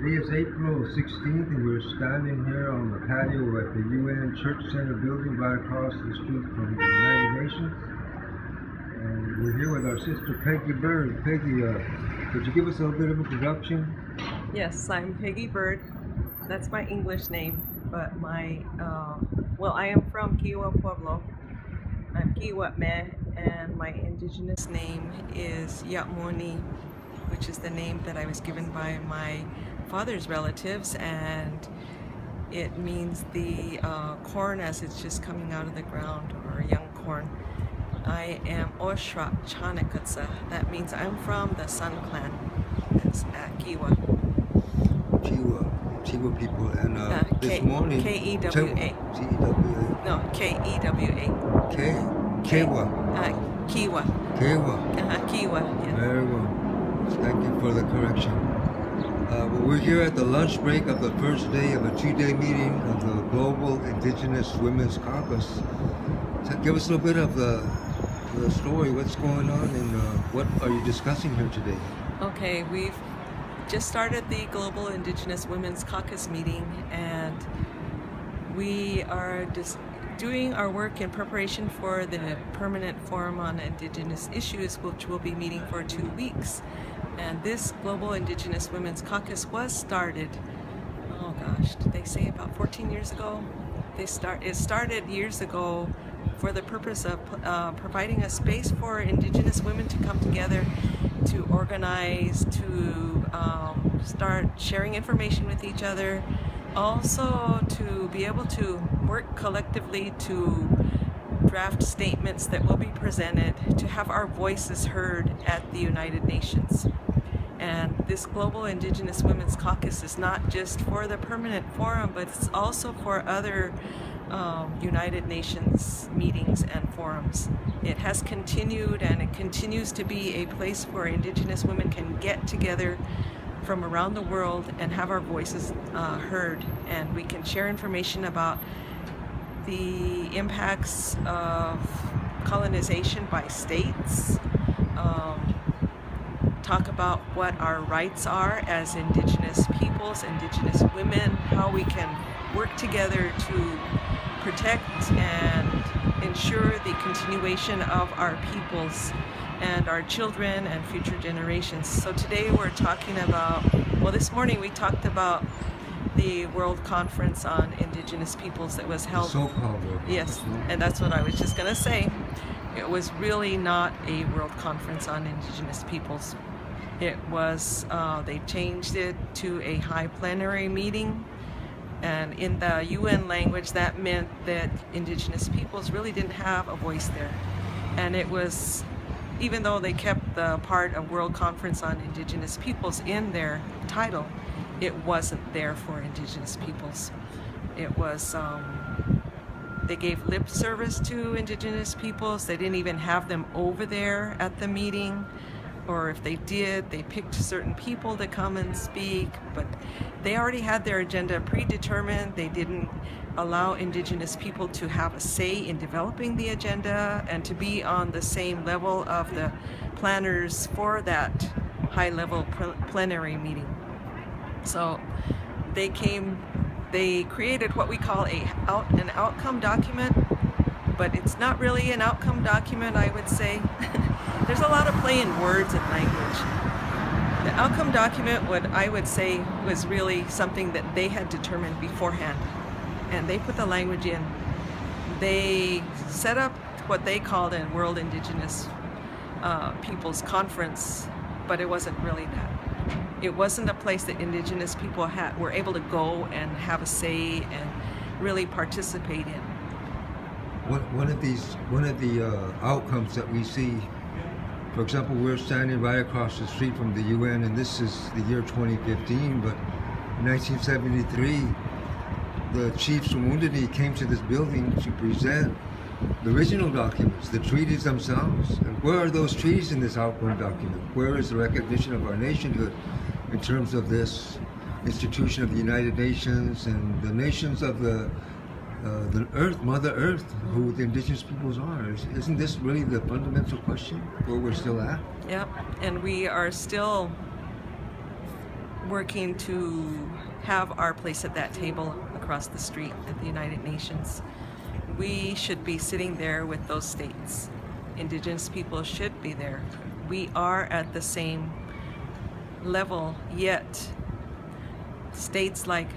Today is April 16th, and we're standing here on the patio at the UN Church Center building right across the street from the United Nations. And we're here with our sister Peggy Bird. Peggy, could you give us a little bit of introduction? Yes, I'm Peggy Bird. That's my English name, but I am from Kewa, Pueblo. I'm Kewa me, and my indigenous name is Yatmoni, which is the name that I was given by my father's relatives, and it means the corn as it's just coming out of the ground, or young corn. I am Oshra Chanekutsa. That means I'm from the Sun Clan. It's at Kewa. Kewa people, and this morning... Kewa. Kewa. No, Kewa. Kewa. Kewa. Kewa. Kewa, yes. Very well. Thank you for the correction. We're here at the lunch break of the first day of a 2-day meeting of the Global Indigenous Women's Caucus. Give us a little bit of the story, what's going on, and what are you discussing here today? Okay, we've just started the Global Indigenous Women's Caucus meeting, and we are just doing our work in preparation for the Permanent Forum on Indigenous Issues, which will be meeting for 2 weeks. And this Global Indigenous Women's Caucus was started, oh gosh, did they say about 14 years ago? It started years ago for the purpose of providing a space for Indigenous women to come together, to organize, to start sharing information with each other, also to be able to work collectively to draft statements that will be presented, to have our voices heard at the United Nations. And this Global Indigenous Women's Caucus is not just for the Permanent Forum, but it's also for other United Nations meetings and forums. It has continued, and it continues to be a place where Indigenous women can get together from around the world and have our voices heard, and we can share information about the impacts of colonization by states, talk about what our rights are as Indigenous peoples, Indigenous women, how we can work together to protect and ensure the continuation of our peoples and our children and future generations. So today we're talking about, well, this morning we talked about the World Conference on Indigenous Peoples that was held. Yes, and that's what I was just going to say. It was really not a World Conference on Indigenous Peoples. It was, they changed it to a high plenary meeting, and in the UN language that meant that Indigenous peoples really didn't have a voice there. And it was, even though they kept the part of World Conference on Indigenous Peoples in their title, it wasn't there for Indigenous peoples. It was, they gave lip service to Indigenous peoples. They didn't even have them over there at the meeting, or if they did, they picked certain people to come and speak, but they already had their agenda predetermined. They didn't allow Indigenous people to have a say in developing the agenda and to be on the same level of the planners for that high-level plenary meeting. So they created what we call an outcome document, but it's not really an outcome document, I would say. There's a lot of play in words and language. The outcome document, what I would say, was really something that they had determined beforehand, and they put the language in. They set up what they called a World Indigenous Peoples Conference, but it wasn't really that. It wasn't a place that Indigenous people were able to go and have a say and really participate in. One of the outcomes that we see, for example, we're standing right across the street from the UN, and this is the year 2015, but in 1973, the chiefs from Womren came to this building to present the original documents, the treaties themselves. And where are those treaties in this outcome document? Where is the recognition of our nationhood in terms of this institution of the United Nations and the nations of the Earth, Mother Earth, who the Indigenous peoples are? Isn't this really the fundamental question where we're still at? Yep, and we are still working to have our place at that table across the street at the United Nations. We should be sitting there with those states. Indigenous people should be there. We are at the same level, yet states like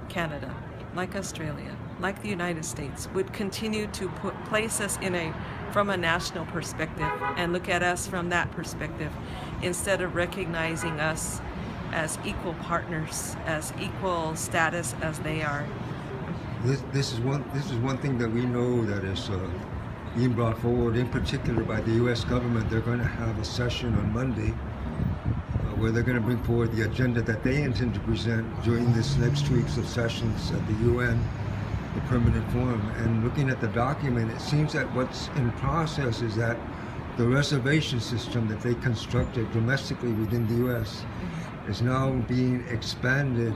Canada, like Australia, like the United States would continue to place us from a national perspective and look at us from that perspective instead of recognizing us as equal partners, as equal status as they are. This is one thing that we know that is being brought forward, in particular by the U.S. government. They're going to have a session on Monday where they're going to bring forward the agenda that they intend to present during this next week's of sessions at the UN, the permanent forum. And looking at the document, it seems that what's in process is that the reservation system that they constructed domestically within the U.S. is now being expanded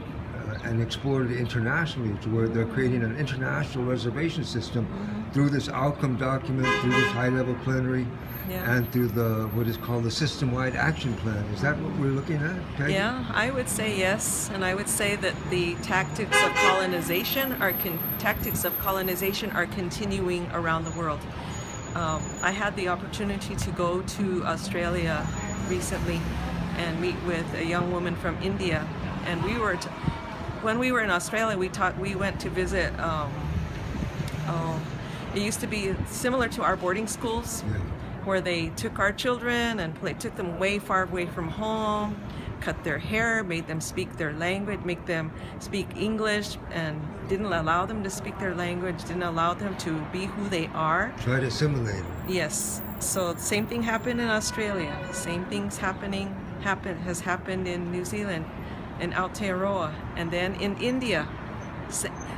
and explored internationally, to where they're creating an international reservation system through this outcome document, through this high-level plenary, and through what is called the system-wide action plan. Is that what we're looking at, Peggy? Yeah, I would say yes, and I would say that the tactics of colonization are continuing around the world. I had the opportunity to go to Australia recently and meet with a young woman from India, and when we were in Australia, we went to visit. It used to be similar to our boarding schools, where they took our children and took them way far away from home, cut their hair, made them speak their language, make them speak English, and didn't allow them to speak their language, didn't allow them to be who they are. Try to assimilate them. Yes. So the same thing happened in Australia. The same things has happened in New Zealand, in Aotearoa, and then in India.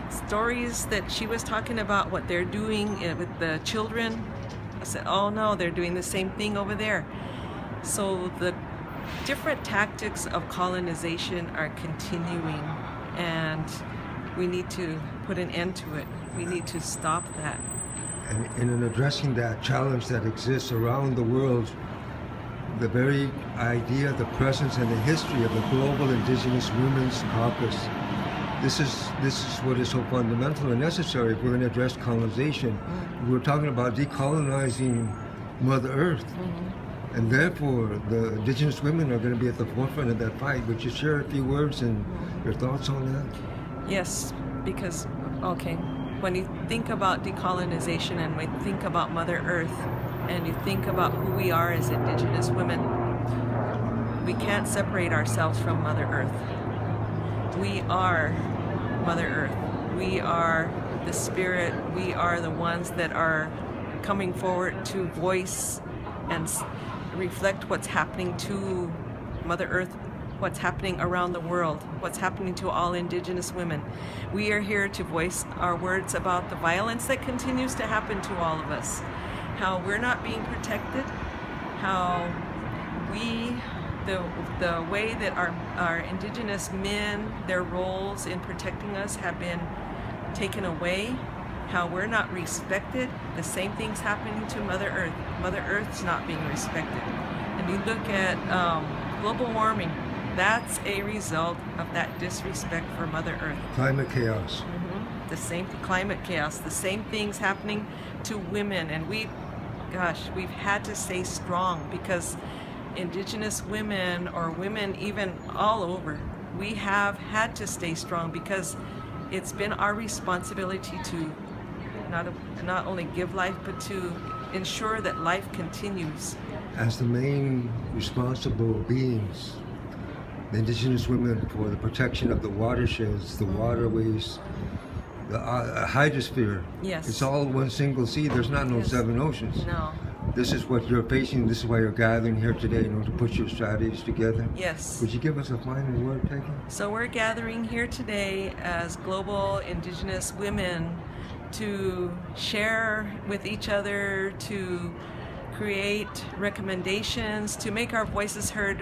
Stories that she was talking about what they're doing with the children. I said, oh no, they're doing the same thing over there. So the different tactics of colonization are continuing, and we need to put an end to it. We need to stop that. And in addressing that challenge that exists around the world, the very idea, the presence, and the history of the global Indigenous Women's Caucus, this is what is so fundamental and necessary if we're going to address colonization. We're talking about decolonizing Mother Earth, and therefore the Indigenous women are going to be at the forefront of that fight. Would you share a few words and your thoughts on that? Yes, because, when you think about decolonization and we think about Mother Earth, and you think about who we are as Indigenous women, we can't separate ourselves from Mother Earth. We are Mother Earth. We are the spirit. We are the ones that are coming forward to voice and reflect what's happening to Mother Earth, what's happening around the world, what's happening to all Indigenous women. We are here to voice our words about the violence that continues to happen to all of us, how we're not being protected, how the way that our Indigenous men, their roles in protecting us have been taken away, how we're not respected. The same thing's happening to Mother Earth. Mother Earth's not being respected. And you look at global warming, that's a result of that disrespect for Mother Earth. Climate chaos. The same climate chaos, the same things happening to women, and we've had to stay strong, because Indigenous women, or women even all over, we have had to stay strong, because it's been our responsibility to not only give life, but to ensure that life continues. As the main responsible beings, the Indigenous women, for the protection of the watersheds, the waterways, the hydrosphere. Yes. It's all one single sea. There's not no seven oceans. No. This is what you're facing. This is why you're gathering here today, in order to put your strategies together. Yes. Would you give us a final word, Peggy? So we're gathering here today as global Indigenous women to share with each other, to create recommendations, to make our voices heard.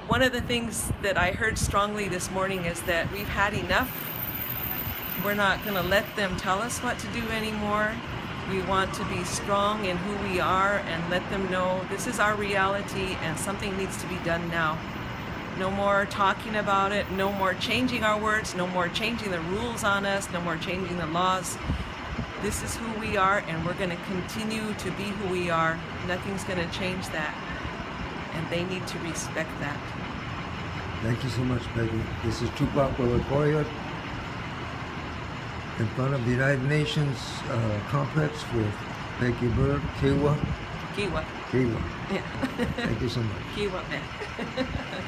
One of the things that I heard strongly this morning is that we've had enough. We're not going to let them tell us what to do anymore. We want to be strong in who we are and let them know this is our reality and something needs to be done now. No more talking about it. No more changing our words. No more changing the rules on us. No more changing the laws. This is who we are, and we're going to continue to be who we are. Nothing's going to change that, and they need to respect that. Thank you so much, Peggy. This is Tupac Walakoya in front of the United Nations complex with Peggy Bird, Kewa. Kewa. Kewa. Yeah. Thank you so much. Kewa.